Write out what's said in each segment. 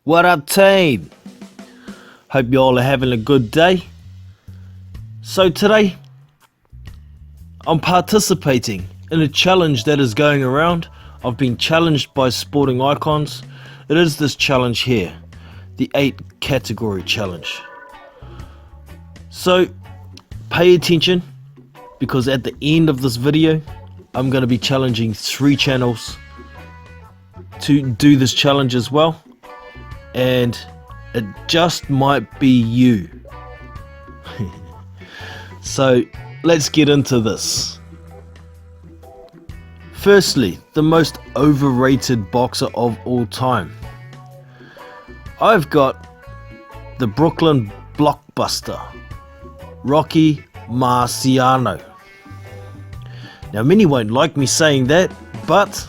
What up, team? Hope you all are having a good day. So today, I'm participating in a challenge that is going around. I've been challenged by sporting icons. It is this challenge here, the 8 category challenge. So pay attention, because at the end of this video, I'm going to be challenging 3 channels to do this challenge as well. And it just might be you. So let's get into this. Firstly, the most overrated boxer of all time. I've got the Brooklyn blockbuster, Rocky Marciano. Now many won't like me saying that, but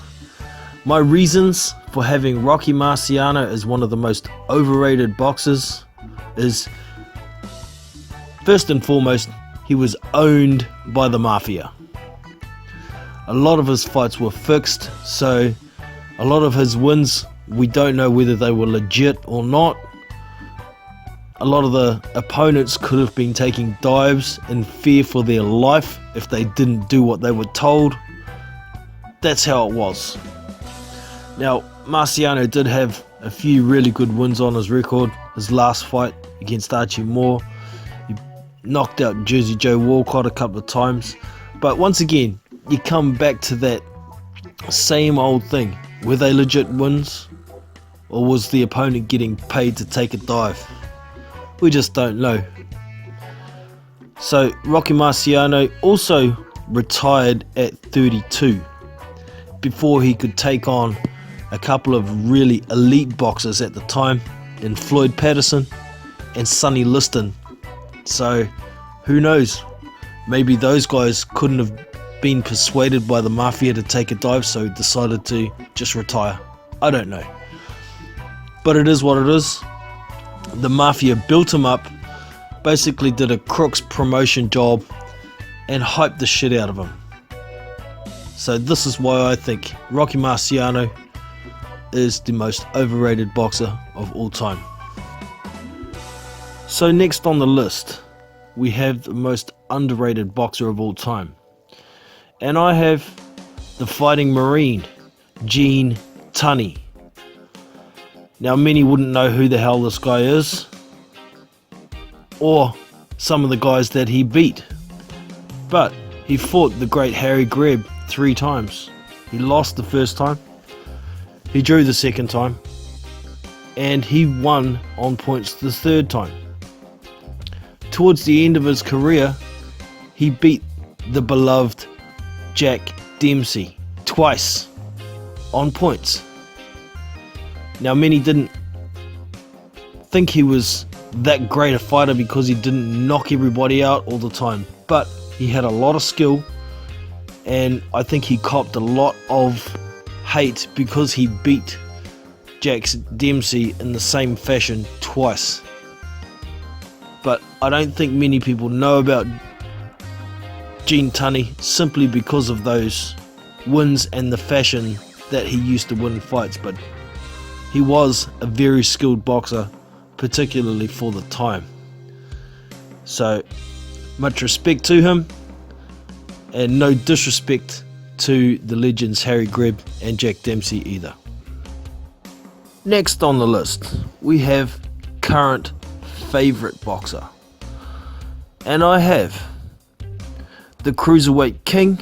my reasons for having Rocky Marciano as one of the most overrated boxers is, first and foremost, he was owned by the mafia. A lot of his fights were fixed, so a lot of his wins, we don't know whether they were legit or not. A lot of the opponents could have been taking dives in fear for their life if they didn't do what they were told. That's how it was. Now, Marciano did have a few really good wins on his record. His last fight against Archie Moore, he knocked out Jersey Joe Walcott a couple of times. But once again, you come back to that same old thing. Were they legit wins? Or was the opponent getting paid to take a dive? We just don't know. So Rocky Marciano also retired at 32 before he could take on a couple of really elite boxers at the time in Floyd Patterson and Sonny Liston. So who knows, maybe those guys couldn't have been persuaded by the mafia to take a dive, so decided to just retire. I don't know, but it is what it is. The mafia built him up, basically did a crook's promotion job and hyped the shit out of him. So this is why I think Rocky Marciano is the most overrated boxer of all time. So next on the list, we have the most underrated boxer of all time. And I have the Fighting Marine, Gene Tunney. Now many wouldn't know who the hell this guy is, or some of the guys that he beat. But he fought the great Harry Greb 3 times. He lost the first time, he drew the second time, and he won on points the 3rd time. Towards the end of his career, he beat the beloved Jack Dempsey twice on points. Now many didn't think he was that great a fighter because he didn't knock everybody out all the time, but he had a lot of skill, and I think he copped a lot of hate because he beat Jack Dempsey in the same fashion twice. But I don't think many people know about Gene Tunney simply because of those wins and the fashion that he used to win fights. But he was a very skilled boxer, particularly for the time. So much respect to him, and no disrespect to the legends Harry Greb and Jack Dempsey either. Next on the list, we have current favorite boxer. And I have the Cruiserweight King,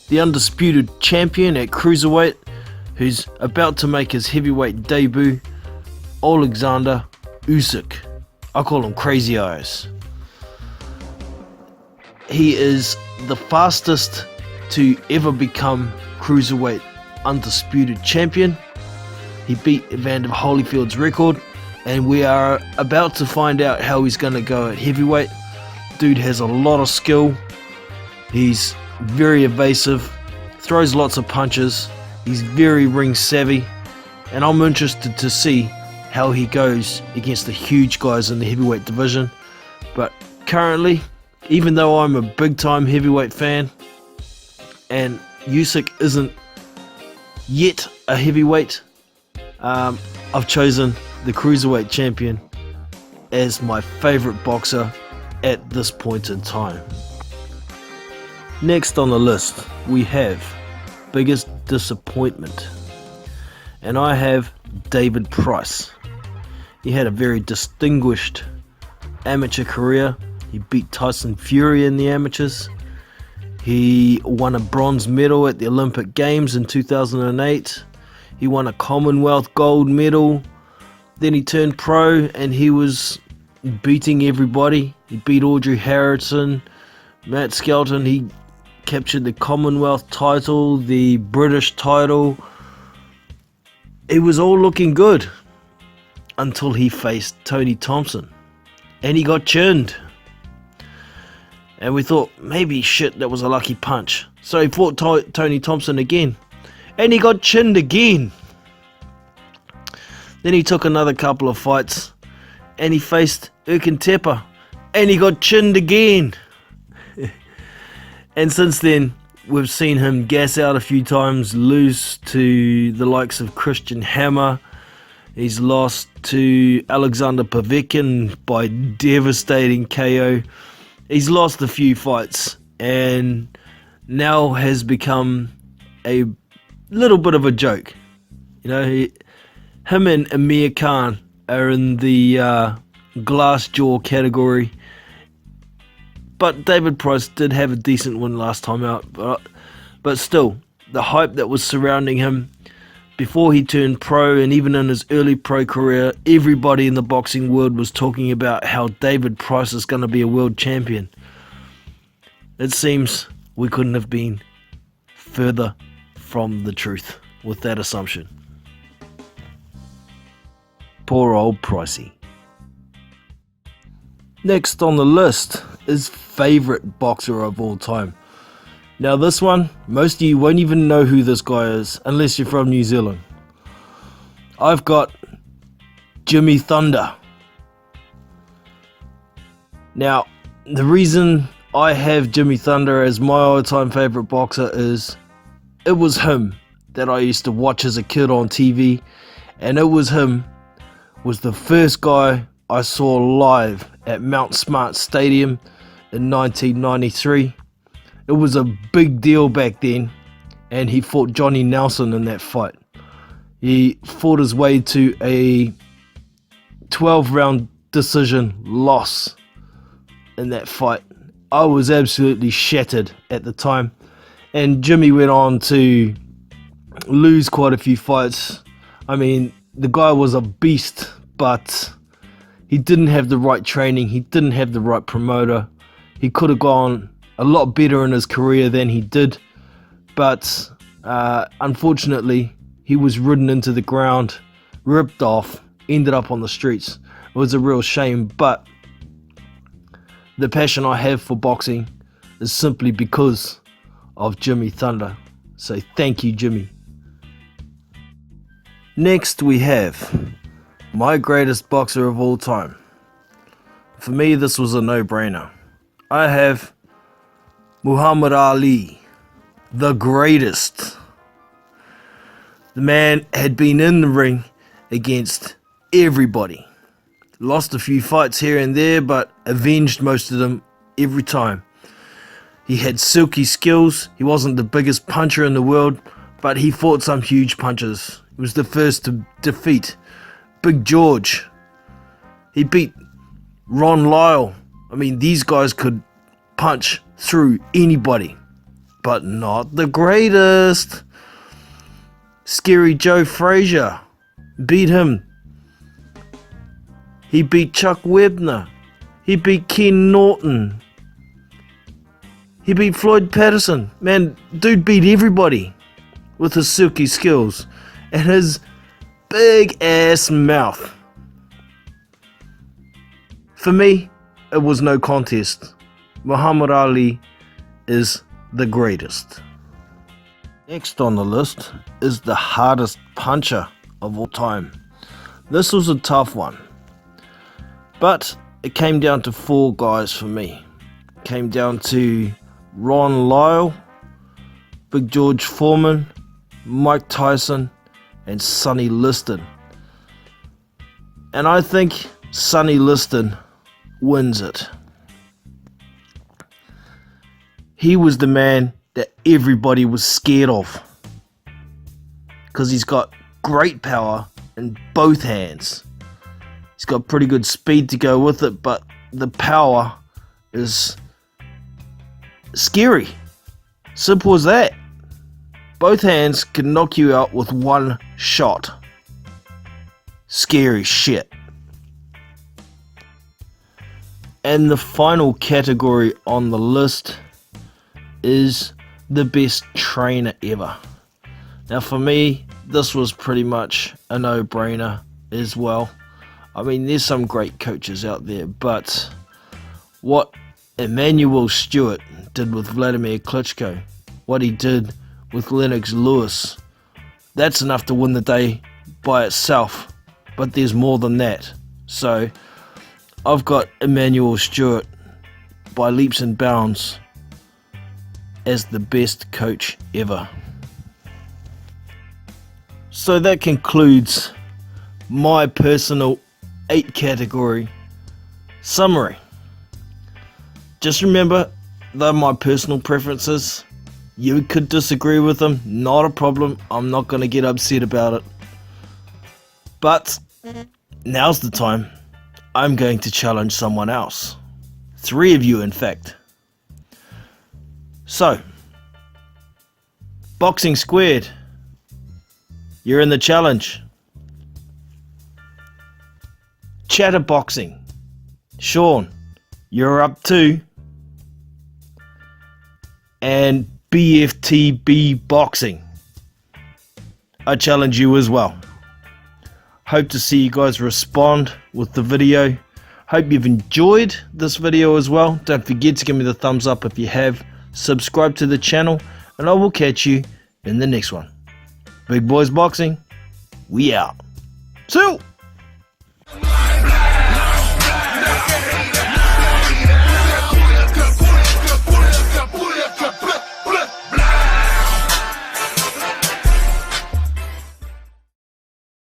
the undisputed champion at Cruiserweight, who's about to make his heavyweight debut, Alexander Usyk. I call him Crazy Eyes. He is the fastest to ever become Cruiserweight undisputed champion. He beat Evander Holyfield's record, and we are about to find out how he's going to go at heavyweight. Dude has a lot of skill. He's very evasive, throws lots of punches. He's very ring savvy, and I'm interested to see how he goes against the huge guys in the heavyweight division. But currently, even though I'm a big time heavyweight fan, and Usyk isn't yet a heavyweight, I've chosen the Cruiserweight champion, as my favourite boxer at this point in time. Next on the list we have biggest disappointment, and I have David Price. He had a very distinguished amateur career. He beat Tyson Fury in the amateurs. He won a bronze medal at the Olympic Games in 2008. He won a Commonwealth gold medal. Then he turned pro and he was beating everybody. He beat Audrey Harrison, Matt Skelton. He captured the Commonwealth title, the British title. It was all looking good until he faced Tony Thompson and he got chinned. And we thought, maybe shit, that was a lucky punch. So he fought Tony Thompson again and he got chinned again. Then he took another couple of fights and he faced Tepa and he got chinned again. And since then, we've seen him gas out a few times, lose to the likes of Christian Hammer. He's lost to Alexander Povetkin by devastating KO. He's lost a few fights and now has become a little bit of a joke. You know, him and Amir Khan are in the glass jaw category. But David Price did have a decent win last time out. But still, the hype that was surrounding him before he turned pro and even in his early pro career, everybody in the boxing world was talking about how David Price is going to be a world champion. It seems we couldn't have been further from the truth with that assumption. Poor old Pricey. Next on the list is favourite boxer of all time. Now this one, most of you won't even know who this guy is unless you're from New Zealand. I've got Jimmy Thunder. Now, the reason I have Jimmy Thunder as my all-time favourite boxer is it was him that I used to watch as a kid on TV, and it was the first guy I saw live at Mount Smart Stadium in 1993. It was a big deal back then, and he fought Johnny Nelson in that fight. He fought his way to a 12-round decision loss in that fight. I was absolutely shattered at the time, and Jimmy went on to lose quite a few fights. I mean, the guy was a beast, but he didn't have the right training, he didn't have the right promoter. He could have gone a lot better in his career than he did, but unfortunately he was ridden into the ground, ripped off, ended up on the streets. It was a real shame, but the passion I have for boxing is simply because of Jimmy Thunder. So thank you, Jimmy. Next we have my greatest boxer of all time. For me, this was a no-brainer. I have Muhammad Ali, the greatest. The man had been in the ring against everybody. Lost a few fights here and there, but avenged most of them every time. He had silky skills. He wasn't the biggest puncher in the world, but he fought some huge punches. He was the first to defeat Big George. He beat Ron Lyle. I mean, these guys could punch through anybody, but not the greatest. Scary Joe Frazier beat him. He beat Chuck Webner. He beat Ken Norton. He beat Floyd Patterson. Man, dude beat everybody with his silky skills and his big ass mouth. For me, it was no contest. Muhammad Ali is the greatest. Next on the list is the hardest puncher of all time. This was a tough one, but it came down to four guys for me. It came down to Ron Lyle, Big George Foreman, Mike Tyson, and Sonny Liston. And I think Sonny Liston wins it. He was the man that everybody was scared of, because he's got great power in both hands. He's got pretty good speed to go with it, but the power is scary. Simple as that. Both hands can knock you out with one shot. Scary shit. And the final category on the list is the best trainer ever. Now for me, this was pretty much a no-brainer as well. I mean, there's some great coaches out there, but what Emmanuel Stewart did with Vladimir Klitschko, what he did with Lennox Lewis, that's enough to win the day by itself, but there's more than that. So I've got Emmanuel Stewart by leaps and bounds as the best coach ever. So that concludes my personal 8 category summary. Just remember, they're my personal preferences. You could disagree with them, not a problem. I'm not going to get upset about it. But now's the time. I'm going to challenge someone else. 3 of you, in fact. So, Boxing Squared, you're in the challenge. Chatterboxing, Sean, you're up 2. And BFTB Boxing, I challenge you as well. Hope to see you guys respond with the video. Hope you've enjoyed this video as well. Don't forget to give me the thumbs up if you have. Subscribe to the channel, and I will catch you in the next one. Big Boys Boxing, we out. See you.